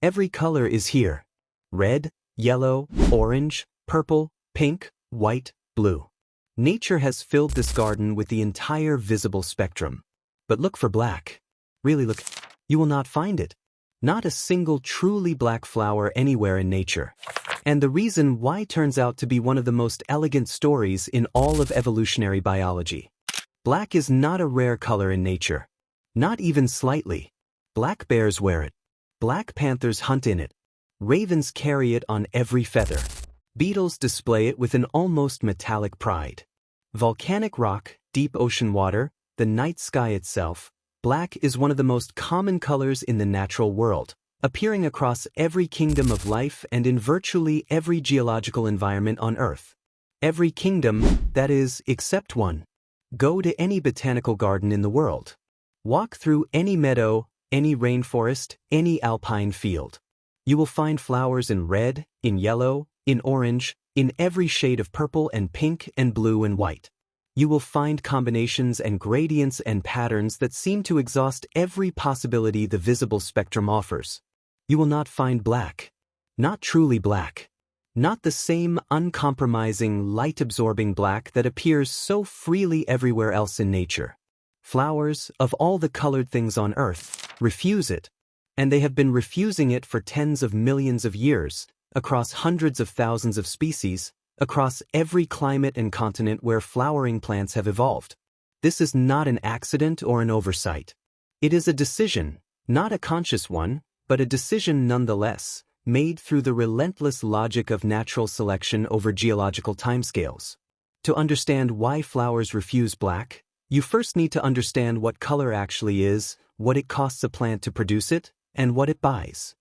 Every color is here. Red, yellow, orange, purple, pink, white, blue. Nature has filled this garden with the entire visible spectrum. But look for black. Really look. You will not find it. Not a single truly black flower anywhere in nature. And the reason why turns out to be one of the most elegant stories in all of evolutionary biology. Black is not a rare color in nature. Not even slightly. Black bears wear it. Black panthers hunt in it. Ravens carry it on every feather. Beetles display it with an almost metallic pride. Volcanic rock, deep ocean water, the night sky itself, black is one of the most common colors in the natural world, appearing across every kingdom of life and in virtually every geological environment on Earth. Every kingdom, that is, except one. Go to any botanical garden in the world. Walk through any meadow, any rainforest, any alpine field. You will find flowers in red, in yellow, in orange, in every shade of purple and pink and blue and white. You will find combinations and gradients and patterns that seem to exhaust every possibility the visible spectrum offers. You will not find black. Not truly black. Not the same uncompromising, light-absorbing black that appears so freely everywhere else in nature. Flowers, of all the colored things on Earth, refuse it. And they have been refusing it for tens of millions of years, across hundreds of thousands of species, across every climate and continent where flowering plants have evolved. This is not an accident or an oversight. It is a decision, not a conscious one, but a decision nonetheless, made through the relentless logic of natural selection over geological timescales. To understand why flowers refuse black, you first need to understand what color actually is, what it costs a plant to produce it, and what it buys.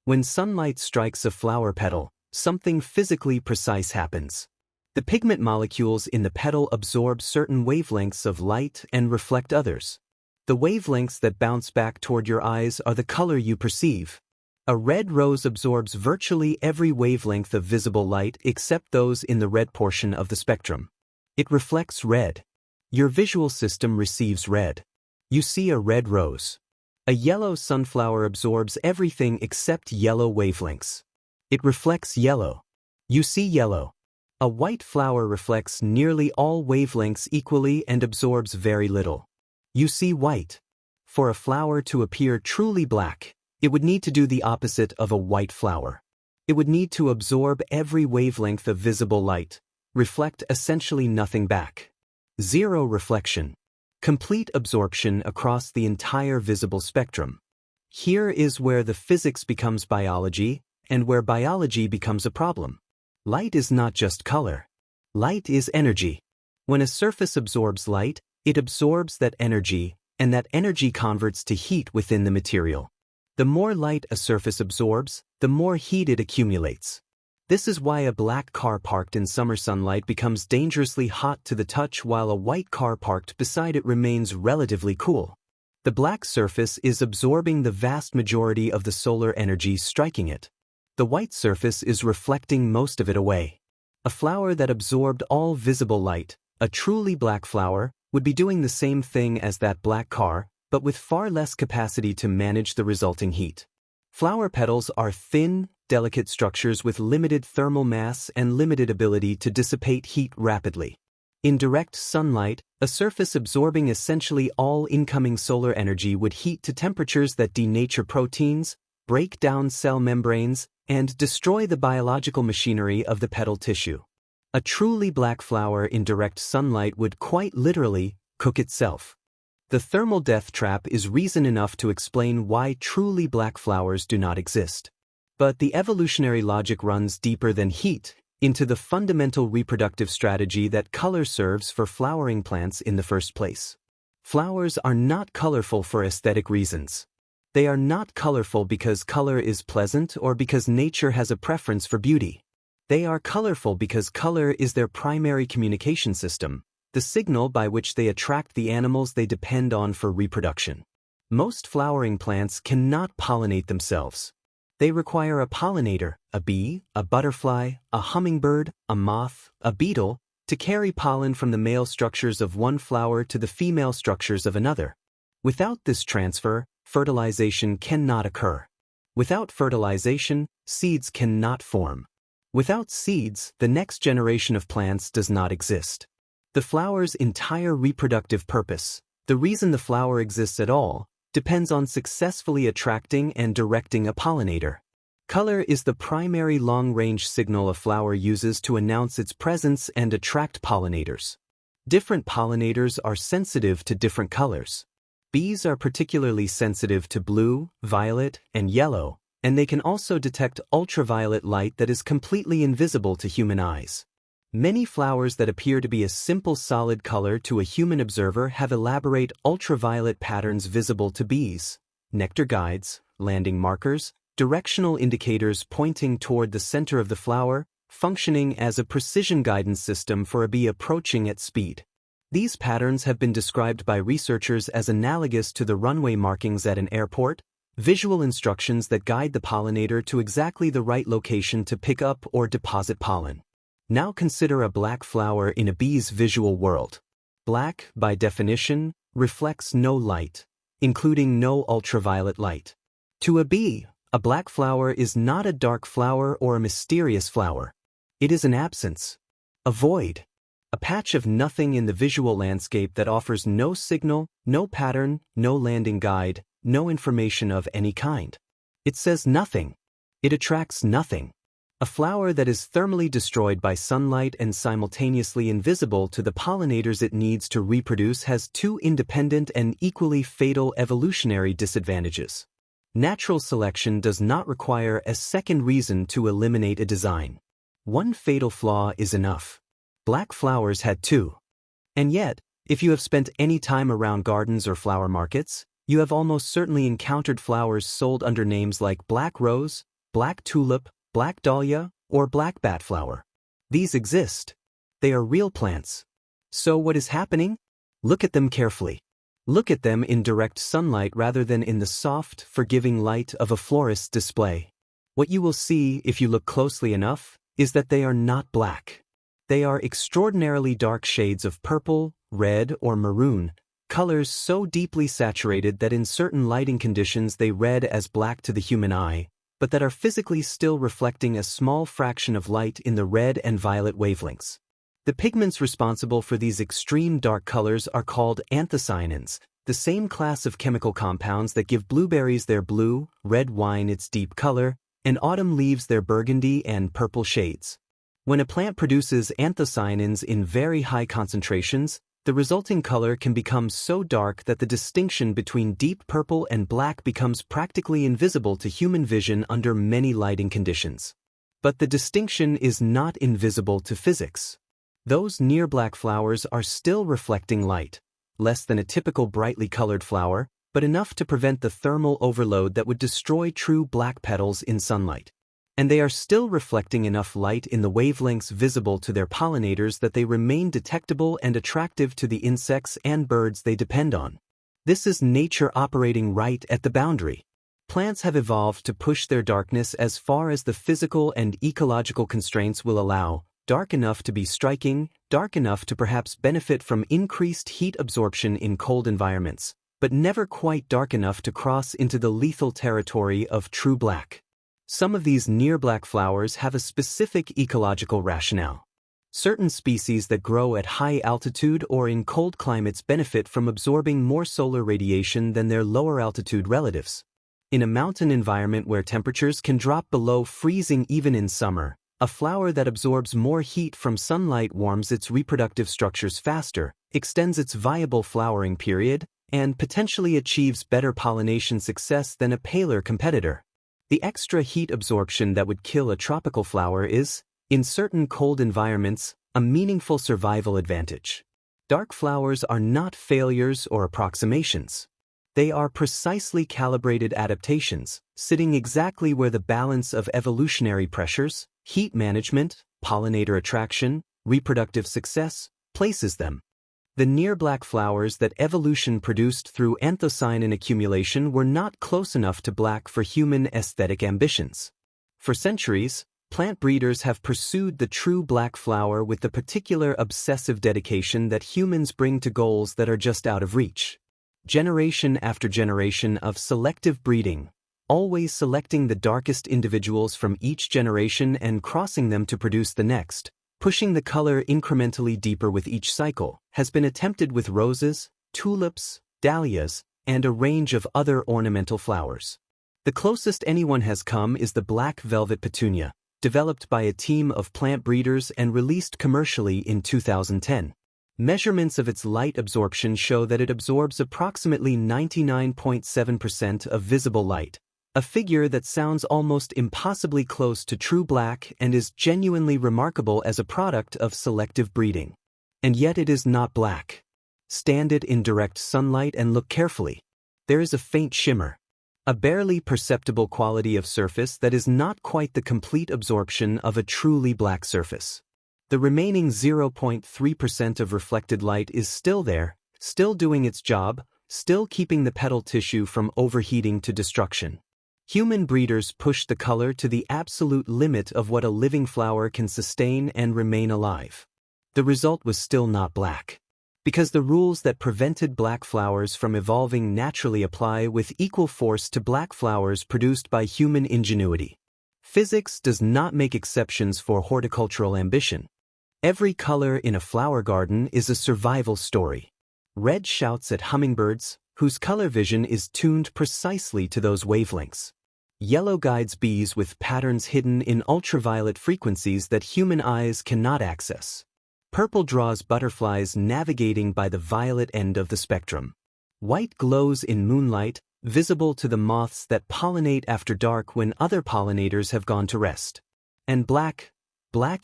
When sunlight strikes a flower petal, something physically precise happens. The pigment molecules in the petal absorb certain wavelengths of light and reflect others. The wavelengths that bounce back toward your eyes are the color you perceive. A red rose absorbs virtually every wavelength of visible light except those in the red portion of the spectrum. It reflects red. Your visual system receives red. You see a red rose. A yellow sunflower absorbs everything except yellow wavelengths. It reflects yellow. You see yellow. A white flower reflects nearly all wavelengths equally and absorbs very little. You see white. For a flower to appear truly black, it would need to do the opposite of a white flower. It would need to absorb every wavelength of visible light, reflect essentially nothing back. Zero reflection. Complete absorption across the entire visible spectrum. Here is where the physics becomes biology, and where biology becomes a problem. Light is not just color. Light is energy. When a surface absorbs light, it absorbs that energy, and that energy converts to heat within the material. The more light a surface absorbs, the more heat it accumulates. This is why a black car parked in summer sunlight becomes dangerously hot to the touch while a white car parked beside it remains relatively cool. The black surface is absorbing the vast majority of the solar energy striking it. The white surface is reflecting most of it away. A flower that absorbed all visible light, a truly black flower, would be doing the same thing as that black car, but with far less capacity to manage the resulting heat. Flower petals are thin, delicate structures with limited thermal mass and limited ability to dissipate heat rapidly. In direct sunlight, a surface absorbing essentially all incoming solar energy would heat to temperatures that denature proteins, break down cell membranes, and destroy the biological machinery of the petal tissue. A truly black flower in direct sunlight would quite literally cook itself. The thermal death trap is reason enough to explain why truly black flowers do not exist. But the evolutionary logic runs deeper than heat, into the fundamental reproductive strategy that color serves for flowering plants in the first place. Flowers are not colorful for aesthetic reasons. They are not colorful because color is pleasant or because nature has a preference for beauty. They are colorful because color is their primary communication system, the signal by which they attract the animals they depend on for reproduction. Most flowering plants cannot pollinate themselves. They require a pollinator, a bee, a butterfly, a hummingbird, a moth, a beetle, to carry pollen from the male structures of one flower to the female structures of another. Without this transfer, fertilization cannot occur. Without fertilization, seeds cannot form. Without seeds, the next generation of plants does not exist. The flower's entire reproductive purpose, the reason the flower exists at all, depends on successfully attracting and directing a pollinator. Color is the primary long-range signal a flower uses to announce its presence and attract pollinators. Different pollinators are sensitive to different colors. Bees are particularly sensitive to blue, violet, and yellow, and they can also detect ultraviolet light that is completely invisible to human eyes. Many flowers that appear to be a simple solid color to a human observer have elaborate ultraviolet patterns visible to bees, nectar guides, landing markers, directional indicators pointing toward the center of the flower, functioning as a precision guidance system for a bee approaching at speed. These patterns have been described by researchers as analogous to the runway markings at an airport, visual instructions that guide the pollinator to exactly the right location to pick up or deposit pollen. Now consider a black flower in a bee's visual world. Black, by definition, reflects no light, including no ultraviolet light. To a bee, a black flower is not a dark flower or a mysterious flower. It is an absence, a void, a patch of nothing in the visual landscape that offers no signal, no pattern, no landing guide, no information of any kind. It says nothing. It attracts nothing. A flower that is thermally destroyed by sunlight and simultaneously invisible to the pollinators it needs to reproduce has two independent and equally fatal evolutionary disadvantages. Natural selection does not require a second reason to eliminate a design. One fatal flaw is enough. Black flowers had two. And yet, if you have spent any time around gardens or flower markets, you have almost certainly encountered flowers sold under names like black rose, black tulip, black dahlia, or black bat flower. These exist. They are real plants. So what is happening? Look at them carefully. Look at them in direct sunlight rather than in the soft, forgiving light of a florist's display. What you will see, if you look closely enough, is that they are not black. They are extraordinarily dark shades of purple, red, or maroon, colors so deeply saturated that in certain lighting conditions they read as black to the human eye, but that are physically still reflecting a small fraction of light in the red and violet wavelengths. The pigments responsible for these extreme dark colors are called AnthocyaninS, the same class of chemical compounds that give blueberries their blue, red wine its deep color, and autumn leaves their burgundy and purple shades. When a plant produces AnthocyaninS in very high concentrations, the resulting color can become so dark that the distinction between deep purple and black becomes practically invisible to human vision under many lighting conditions. But the distinction is not invisible to physics. Those near-black flowers are still reflecting light, less than a typical brightly colored flower, but enough to prevent the thermal overload that would destroy true black petals in sunlight. And they are still reflecting enough light in the wavelengths visible to their pollinators that they remain detectable and attractive to the insects and birds they depend on. This is nature operating right at the boundary. Plants have evolved to push their darkness as far as the physical and ecological constraints will allow, dark enough to be striking, dark enough to perhaps benefit from increased heat absorption in cold environments, but never quite dark enough to cross into the lethal territory of true black. Some of these near-black flowers have a specific ecological rationale. Certain species that grow at high altitude or in cold climates benefit from absorbing more solar radiation than their lower altitude relatives. In a mountain environment where temperatures can drop below freezing even in summer, a flower that absorbs more heat from sunlight warms its reproductive structures faster, extends its viable flowering period, and potentially achieves better pollination success than a paler competitor. The extra heat absorption that would kill a tropical flower is, in certain cold environments, a meaningful survival advantage. Dark flowers are not failures or approximations. They are precisely calibrated adaptations, sitting exactly where the balance of evolutionary pressures, heat management, pollinator attraction, reproductive success, places them. The near-black flowers that evolution produced through anthocyanin accumulation were not close enough to black for human aesthetic ambitions. For centuries, plant breeders have pursued the true black flower with the particular obsessive dedication that humans bring to goals that are just out of reach. Generation after generation of selective breeding, always selecting the darkest individuals from each generation and crossing them to produce the next, pushing the color incrementally deeper with each cycle, has been attempted with roses, tulips, dahlias, and a range of other ornamental flowers. The closest anyone has come is the black velvet petunia, developed by a team of plant breeders and released commercially in 2010. Measurements of its light absorption show that it absorbs approximately 99.7% of visible light, a figure that sounds almost impossibly close to true black and is genuinely remarkable as a product of selective breeding. And yet it is not black. Stand it in direct sunlight and look carefully. There is a faint shimmer, a barely perceptible quality of surface that is not quite the complete absorption of a truly black surface. The remaining 0.3% of reflected light is still there, still doing its job, still keeping the petal tissue from overheating to destruction. Human breeders push the color to the absolute limit of what a living flower can sustain and remain alive. The result was still not black. Because the rules that prevented black flowers from evolving naturally apply with equal force to black flowers produced by human ingenuity. Physics does not make exceptions for horticultural ambition. Every color in a flower garden is a survival story. Red shouts at hummingbirds, whose color vision is tuned precisely to those wavelengths. Yellow guides bees with patterns hidden in ultraviolet frequencies that human eyes cannot access. Purple draws butterflies navigating by the violet end of the spectrum. White glows in moonlight, visible to the moths that pollinate after dark when other pollinators have gone to rest. And black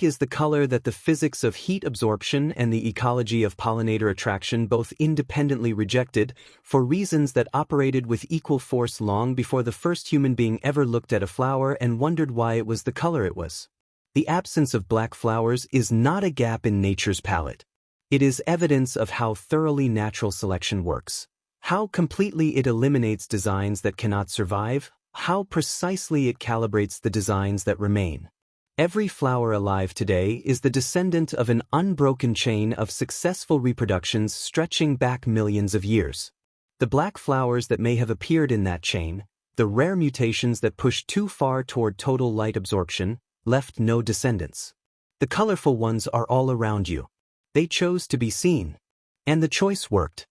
is the color that the physics of heat absorption and the ecology of pollinator attraction both independently rejected, for reasons that operated with equal force long before the first human being ever looked at a flower and wondered why it was the color it was. The absence of black flowers is not a gap in nature's palette. It is evidence of how thoroughly natural selection works, how completely it eliminates designs that cannot survive, how precisely it calibrates the designs that remain. Every flower alive today is the descendant of an unbroken chain of successful reproductions stretching back millions of years. The black flowers that may have appeared in that chain, the rare mutations that pushed too far toward total light absorption, left no descendants. The colorful ones are all around you. They chose to be seen. And the choice worked.